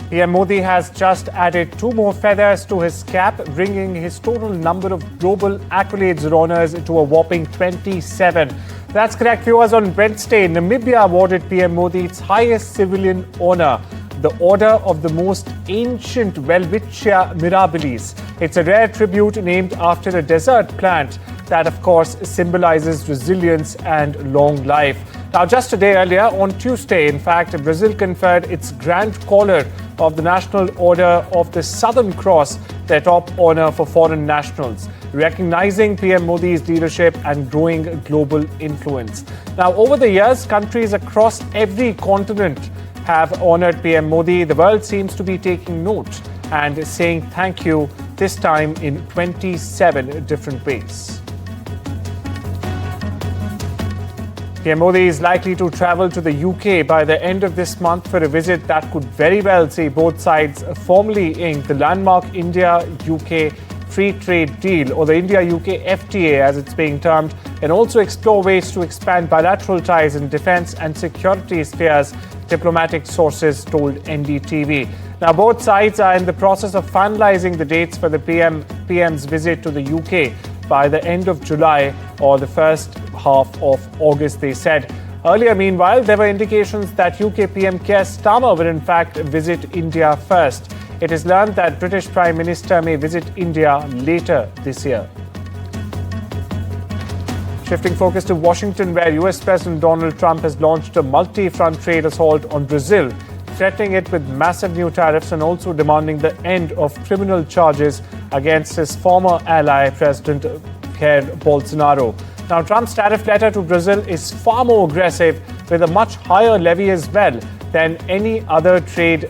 PM Modi has just added 2 more feathers to his cap, bringing his total number of global accolades and honours to a whopping 27. That's correct, viewers. On Wednesday, Namibia awarded PM Modi its highest civilian honour, the Order of the Most Ancient Welwitschia Mirabilis. It's a rare tribute named after a desert plant that, of course, symbolizes resilience and long life. Now, just a day earlier, on Tuesday, in fact, Brazil conferred its Grand Collar of the National Order of the Southern Cross, their top honour for foreign nationals, recognizing PM Modi's leadership and growing global influence. Now, over the years, countries across every continent have honoured PM Modi. The world seems to be taking note and saying thank you, this time in 27 different ways. PM Modi is likely to travel to the UK by the end of this month for a visit that could very well see both sides formally ink the landmark India-UK free trade deal, or the India-UK FTA as it's being termed, and also explore ways to expand bilateral ties in defence and security spheres, diplomatic sources told NDTV. Now, both sides are in the process of finalising the dates for the PM's visit to the UK by the end of July or the first half of August, they said. Earlier, meanwhile, there were indications that UK PM Keir Starmer will in fact visit India first. It is learned that British Prime Minister may visit India later this year. Shifting focus to Washington, where US President Donald Trump has launched a multi-front trade assault on Brazil, threatening it with massive new tariffs and also demanding the end of criminal charges against his former ally, President Jair Bolsonaro. Now, Trump's tariff letter to Brazil is far more aggressive, with a much higher levy as well than any other trade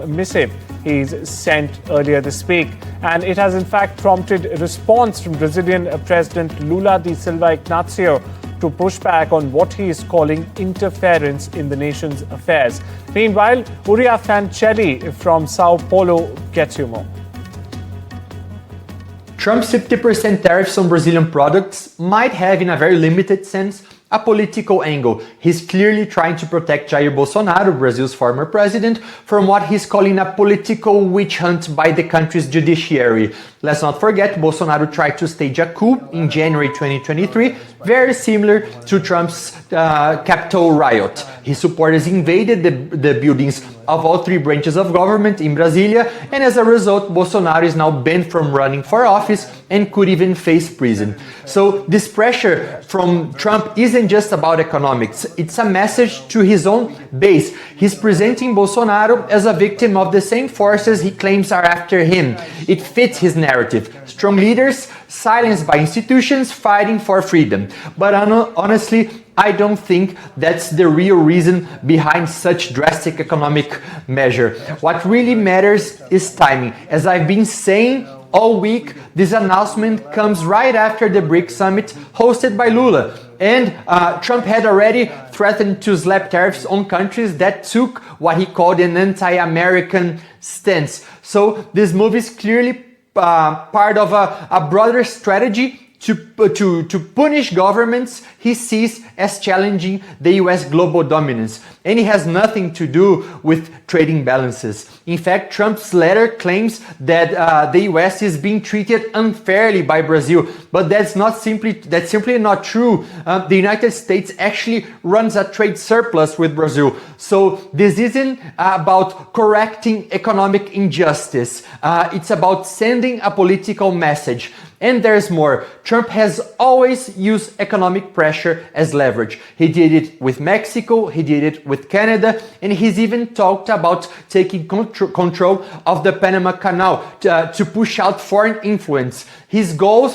missive he's sent earlier this week. And it has in fact prompted a response from Brazilian President Lula da Silva Ignacio to push back on what he is calling interference in the nation's affairs. Meanwhile, Uria Fancelli from Sao Paulo gets you more. Trump's 50% tariffs on Brazilian products might have, in a very limited sense, a political angle. He's clearly trying to protect Jair Bolsonaro, Brazil's former president, from what he's calling a political witch hunt by the country's judiciary. Let's not forget, Bolsonaro tried to stage a coup in January 2023, very similar to Trump's Capitol riot. His supporters invaded the buildings of all 3 branches of government in Brasilia, and as a result, Bolsonaro is now banned from running for office and could even face prison. So this pressure from Trump isn't just about economics, it's a message to his own base. He's presenting Bolsonaro as a victim of the same forces he claims are after him. It fits his narrative. Strong leaders silenced by institutions fighting for freedom. But honestly, I don't think that's the real reason behind such drastic economic measure. What really matters is timing. As I've been saying all week, this announcement comes right after the BRICS summit hosted by Lula. And Trump had already threatened to slap tariffs on countries that took what he called an anti-American stance. So this move is clearly part of a broader strategy to punish governments he sees as challenging the US global dominance. And it has nothing to do with trading balances. In fact, Trump's letter claims that the US is being treated unfairly by Brazil, but that's simply not true. The United States actually runs a trade surplus with Brazil. So this isn't about correcting economic injustice. It's about sending a political message. And there's more. Trump has always used economic pressure as leverage. He did it with Mexico, he did it with Canada, and he's even talked about taking control of the Panama Canal to push out foreign influence. His goal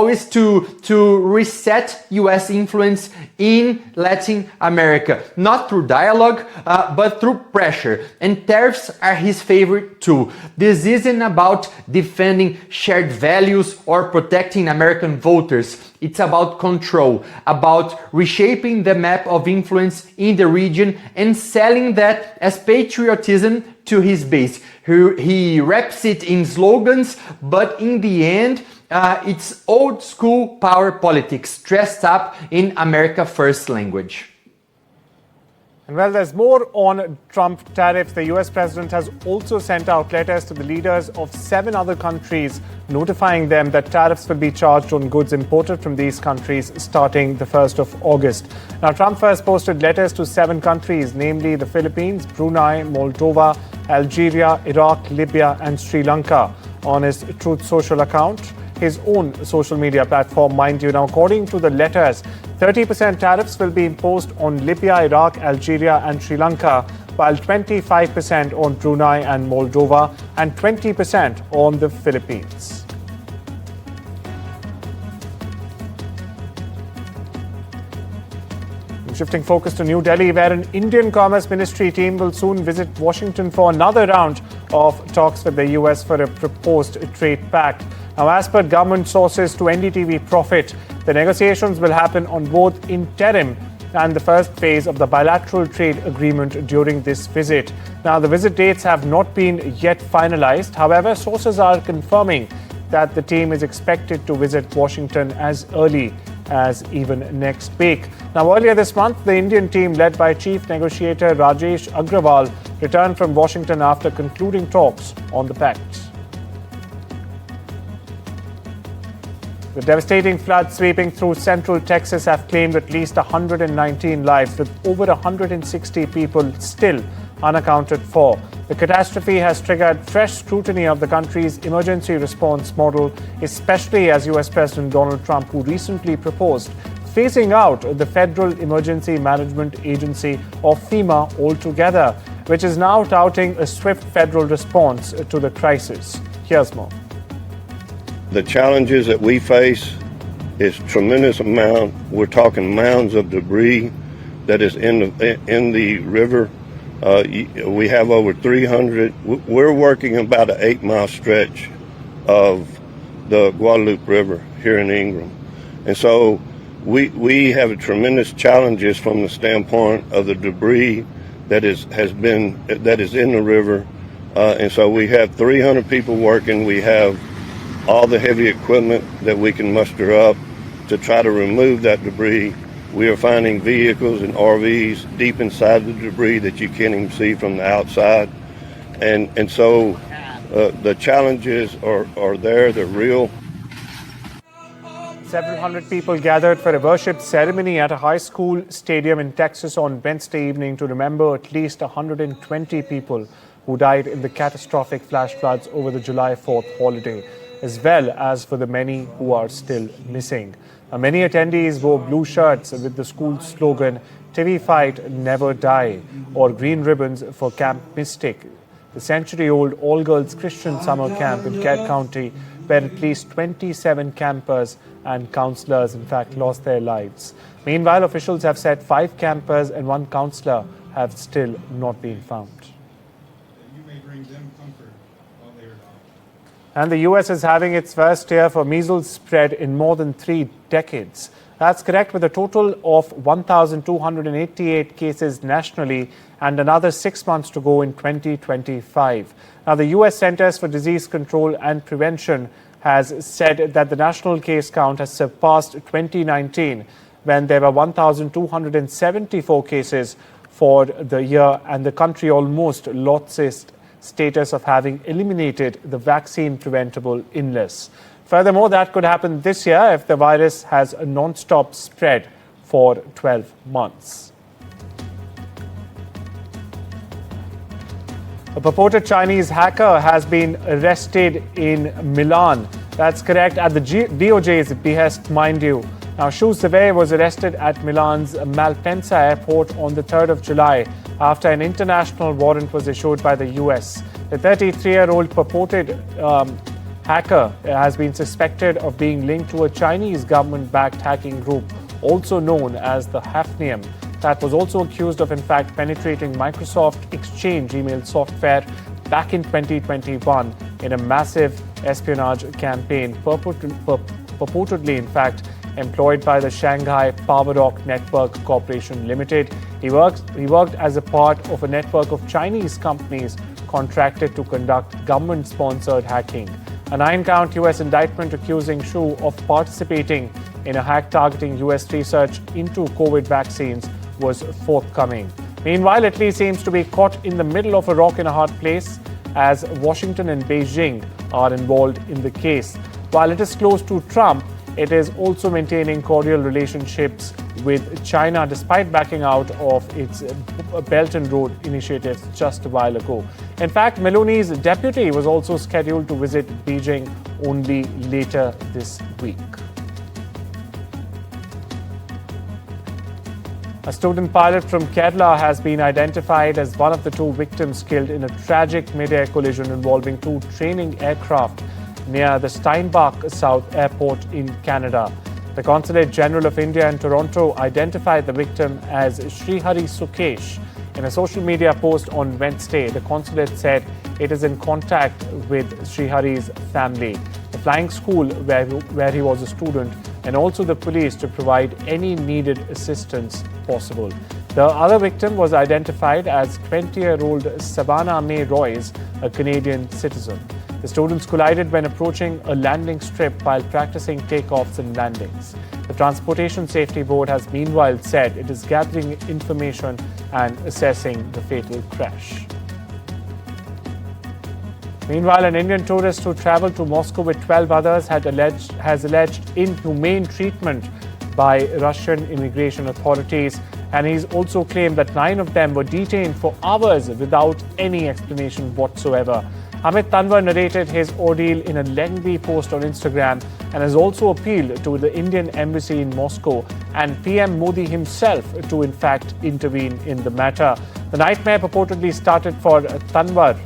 is to reset US influence in Latin America, not through dialogue, but through pressure. And tariffs are his favorite tool. This isn't about defending shared values or protecting American voters. It's about control, about reshaping the map of influence in the region and selling that as patriotism to his base. He wraps it in slogans, but in the end, it's old school power politics dressed up in America First language. And well, there's more on Trump tariffs. The US president has also sent out letters to the leaders of 7 other countries, notifying them that tariffs will be charged on goods imported from these countries starting the 1st of August. Now, Trump first posted letters to 7 countries, namely the Philippines, Brunei, Moldova, Algeria, Iraq, Libya, and Sri Lanka, on his Truth Social account, his own social media platform, mind you. Now, according to the letters, 30% tariffs will be imposed on Libya, Iraq, Algeria, and Sri Lanka, while 25% on Brunei and Moldova, and 20% on the Philippines. Shifting focus to New Delhi, where an Indian Commerce Ministry team will soon visit Washington for another round of talks with the US for a proposed trade pact. Now, as per government sources to NDTV Profit, the negotiations will happen on both interim and the first phase of the bilateral trade agreement during this visit. Now, the visit dates have not been yet finalized. However, sources are confirming that the team is expected to visit Washington as early as even next week. Now, earlier this month, the Indian team led by Chief Negotiator Rajesh Agrawal returned from Washington after concluding talks on the pact. The devastating floods sweeping through central Texas have claimed at least 119 lives, with over 160 people still unaccounted for. The catastrophe has triggered fresh scrutiny of the country's emergency response model, especially as US President Donald Trump, who recently proposed phasing out the Federal Emergency Management Agency, or FEMA, altogether, which is now touting a swift federal response to the crisis. Here's more. The challenges that we face is tremendous amount. We're talking mounds of debris that is in the river. We have over 300. We're working about an 8-mile stretch of the Guadalupe River here in Ingram, and so we have tremendous challenges from the standpoint of the debris that is in the river, and so we have 300 people working. We have all the heavy equipment that we can muster up to try to remove that debris. We are finding vehicles and RVs deep inside the debris that you can't even see from the outside. And so the challenges are there, they're real. Several hundred people gathered for a worship ceremony at a high school stadium in Texas on Wednesday evening to remember at least 120 people who died in the catastrophic flash floods over the July 4th holiday, as well as for the many who are still missing. Many attendees wore blue shirts with the school's slogan, "TV Fight, Never Die," or green ribbons for Camp Mystic, the century-old all-girls Christian summer camp in Kent County, where at least 27 campers and counselors, in fact, lost their lives. Meanwhile, officials have said 5 campers and 1 counselor have still not been found. And the US is having its first year for measles spread in more than 3 decades. That's correct, with a total of 1,288 cases nationally and another 6 months to go in 2025. Now, the US Centers for Disease Control and Prevention has said that the national case count has surpassed 2019, when there were 1,274 cases for the year, and the country almost lost its status of having eliminated the vaccine-preventable illness. Furthermore, that could happen this year if the virus has a non-stop spread for 12 months. A purported Chinese hacker has been arrested in Milan. That's correct, at the DOJ's behest, mind you. Now, Shu Zhevei was arrested at Milan's Malpensa airport on the 3rd of July after an international warrant was issued by the US. The 33-year-old purported hacker has been suspected of being linked to a Chinese government-backed hacking group, also known as the Hafnium, that was also accused of, in fact, penetrating Microsoft Exchange email software back in 2021 in a massive espionage campaign, purportedly, in fact, employed by the Shanghai PowerRock Network Corporation Limited. He worked as a part of a network of Chinese companies contracted to conduct government-sponsored hacking. A 9-count US indictment accusing Shu of participating in a hack targeting US research into COVID vaccines was forthcoming. Meanwhile, Italy seems to be caught in the middle of a rock and a hard place as Washington and Beijing are involved in the case. While it is close to Trump, it is also maintaining cordial relationships with China despite backing out of its Belt and Road initiatives just a while ago. In fact, Meloni's deputy was also scheduled to visit Beijing only later this week. A student pilot from Kerala has been identified as one of the two victims killed in a tragic mid-air collision involving two training aircraft near the Steinbach South Airport in Canada. The Consulate General of India in Toronto identified the victim as Srihari Sukesh. In a social media post on Wednesday, the consulate said it is in contact with Srihari's family, the flying school where he was a student, and also the police to provide any needed assistance possible. The other victim was identified as 20-year-old Savannah May Royce, a Canadian citizen. The students collided when approaching a landing strip while practicing takeoffs and landings. The Transportation Safety Board has meanwhile said it is gathering information and assessing the fatal crash. Meanwhile, an Indian tourist who travelled to Moscow with 12 others has alleged inhumane treatment by Russian immigration authorities, and he's also claimed that 9 of them were detained for hours without any explanation whatsoever. Amit Tanwar narrated his ordeal in a lengthy post on Instagram and has also appealed to the Indian embassy in Moscow and PM Modi himself to in fact intervene in the matter. The nightmare purportedly started for Tanwar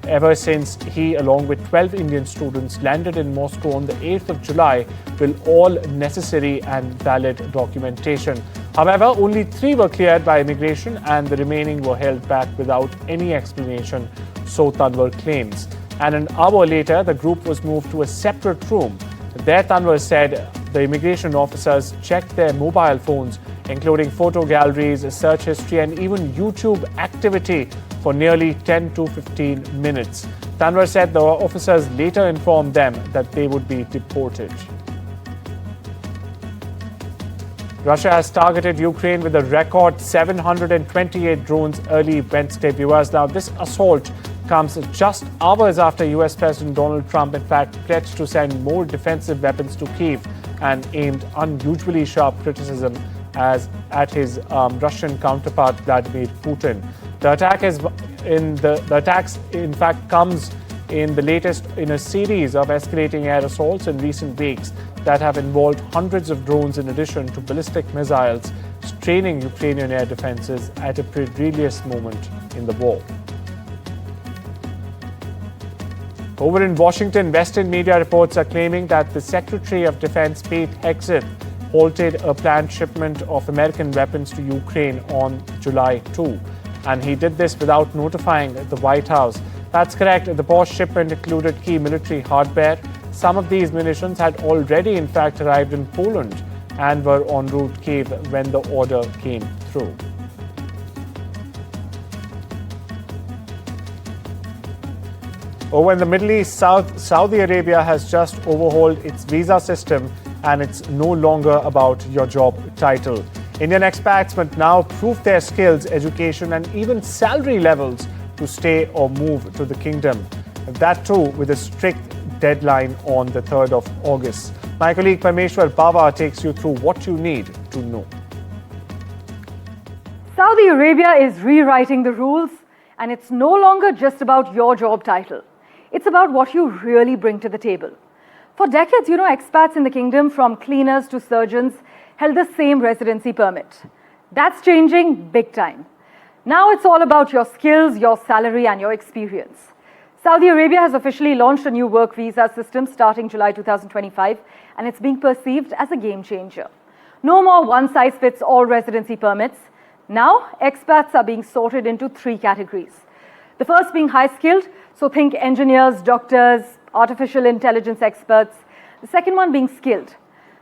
ever since he, along with 12 Indian students, landed in Moscow on the 8th of July with all necessary and valid documentation. However, only 3 were cleared by immigration and the remaining were held back without any explanation, so Tanwar claims. And an hour later, the group was moved to a separate room. There, Tanwar said the immigration officers checked their mobile phones, including photo galleries, search history, and even YouTube activity for nearly 10 to 15 minutes. Tanwar said the officers later informed them that they would be deported. Russia has targeted Ukraine with a record 728 drones early Wednesday. Viewers, now this assault comes just hours after US President Donald Trump, in fact, pledged to send more defensive weapons to Kyiv and aimed unusually sharp criticism at his Russian counterpart Vladimir Putin. The attacks, in fact, comes in the latest in a series of escalating air assaults in recent weeks that have involved hundreds of drones in addition to ballistic missiles, straining Ukrainian air defenses at a perilous moment in the war. Over in Washington, Western media reports are claiming that the Secretary of Defense, Pete Hegseth, halted a planned shipment of American weapons to Ukraine on July 2. And he did this without notifying the White House. That's correct. The paused shipment included key military hardware. Some of these munitions had already, in fact, arrived in Poland and were en route to Kyiv when the order came through. Over in the Middle East, Saudi Arabia has just overhauled its visa system, and it's no longer about your job title. Indian expats must now prove their skills, education, and even salary levels to stay or move to the kingdom. That too with a strict deadline on the 3rd of August. My colleague Parmeshwar Bawa takes you through what you need to know. Saudi Arabia is rewriting the rules, and it's no longer just about your job title. It's about what you really bring to the table. For decades, expats in the kingdom, from cleaners to surgeons, held the same residency permit. That's changing big time. Now it's all about your skills, your salary, and your experience. Saudi Arabia has officially launched a new work visa system starting July 2025, and it's being perceived as a game changer. No more one-size-fits-all residency permits. Now, expats are being sorted into 3 categories. The first being high-skilled, so think engineers, doctors, artificial intelligence experts. The second one being skilled.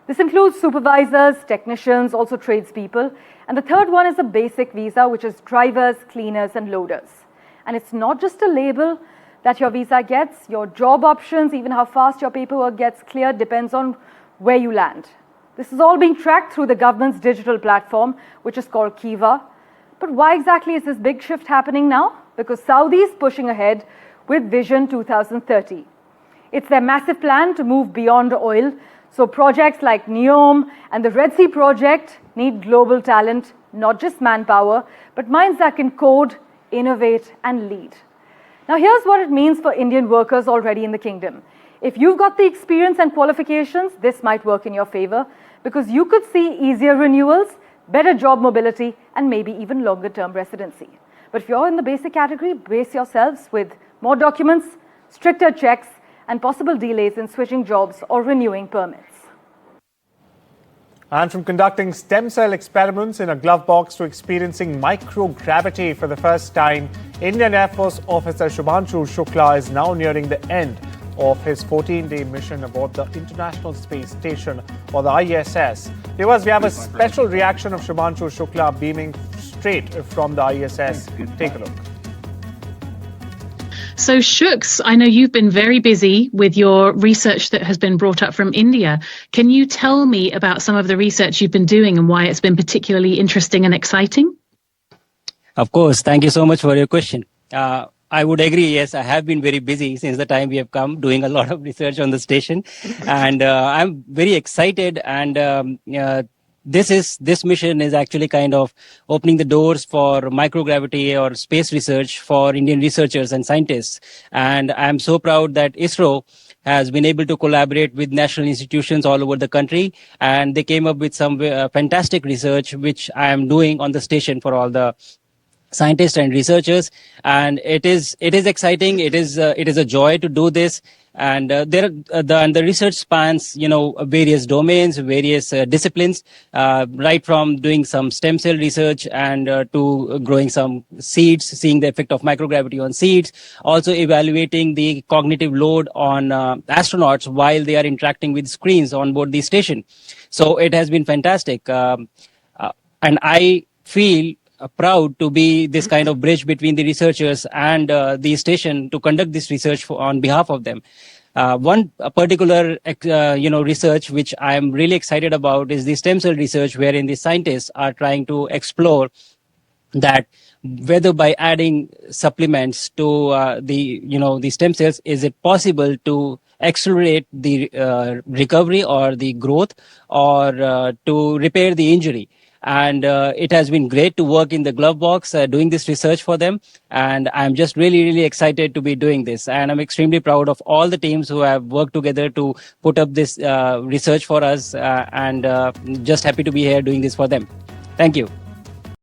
This includes supervisors, technicians, also tradespeople. And the third one is a basic visa, which is drivers, cleaners, and loaders. And it's not just a label that your visa gets. Your job options, even how fast your paperwork gets cleared, depends on where you land. This is all being tracked through the government's digital platform, which is called Kiva. But why exactly is this big shift happening now? Because Saudi is pushing ahead with Vision 2030. It's their massive plan to move beyond oil. So projects like NEOM and the Red Sea project need global talent, not just manpower, but minds that can code, innovate, and lead. Now here's what it means for Indian workers already in the kingdom. If you've got the experience and qualifications, this might work in your favor because you could see easier renewals, better job mobility, and maybe even longer-term residency. But if you're in the basic category, brace yourselves with more documents, stricter checks, and possible delays in switching jobs or renewing permits. And from conducting stem cell experiments in a glove box to experiencing microgravity for the first time, Indian Air Force officer Shubhanshu Shukla is now nearing the end of his 14-day mission aboard the International Space Station, or the ISS. Viewers, we have a special reaction of Shubhanshu Shukla beaming straight from the ISS. Take a look. So Shuks, I know you've been very busy with your research that has been brought up from India. Can you tell me about some of the research you've been doing and why it's been particularly interesting and exciting? Of course. Thank you so much for your question. I would agree. Yes, I have been very busy since the time we have come, doing a lot of research on the station. And I'm very excited. And this mission is actually kind of opening the doors for microgravity or space research for Indian researchers and scientists. And I'm so proud that ISRO has been able to collaborate with national institutions all over the country. And they came up with some fantastic research, which I am doing on the station for all the scientists and researchers, and it is exciting. It is a joy to do this, and the research spans various domains, various disciplines, right from doing some stem cell research and to growing some seeds, seeing the effect of microgravity on seeds, also evaluating the cognitive load on astronauts while they are interacting with screens on board the station. So it has been fantastic, and I feel proud to be this kind of bridge between the researchers and the station to conduct this research on behalf of them. One particular research which I am really excited about is the stem cell research, wherein the scientists are trying to explore that whether by adding supplements to the stem cells, is it possible to accelerate the recovery or the growth, or to repair the injury. And it has been great to work in the glove box doing this research for them. And I'm just really, really excited to be doing this. And I'm extremely proud of all the teams who have worked together to put up this research for us, and just happy to be here doing this for them. Thank you.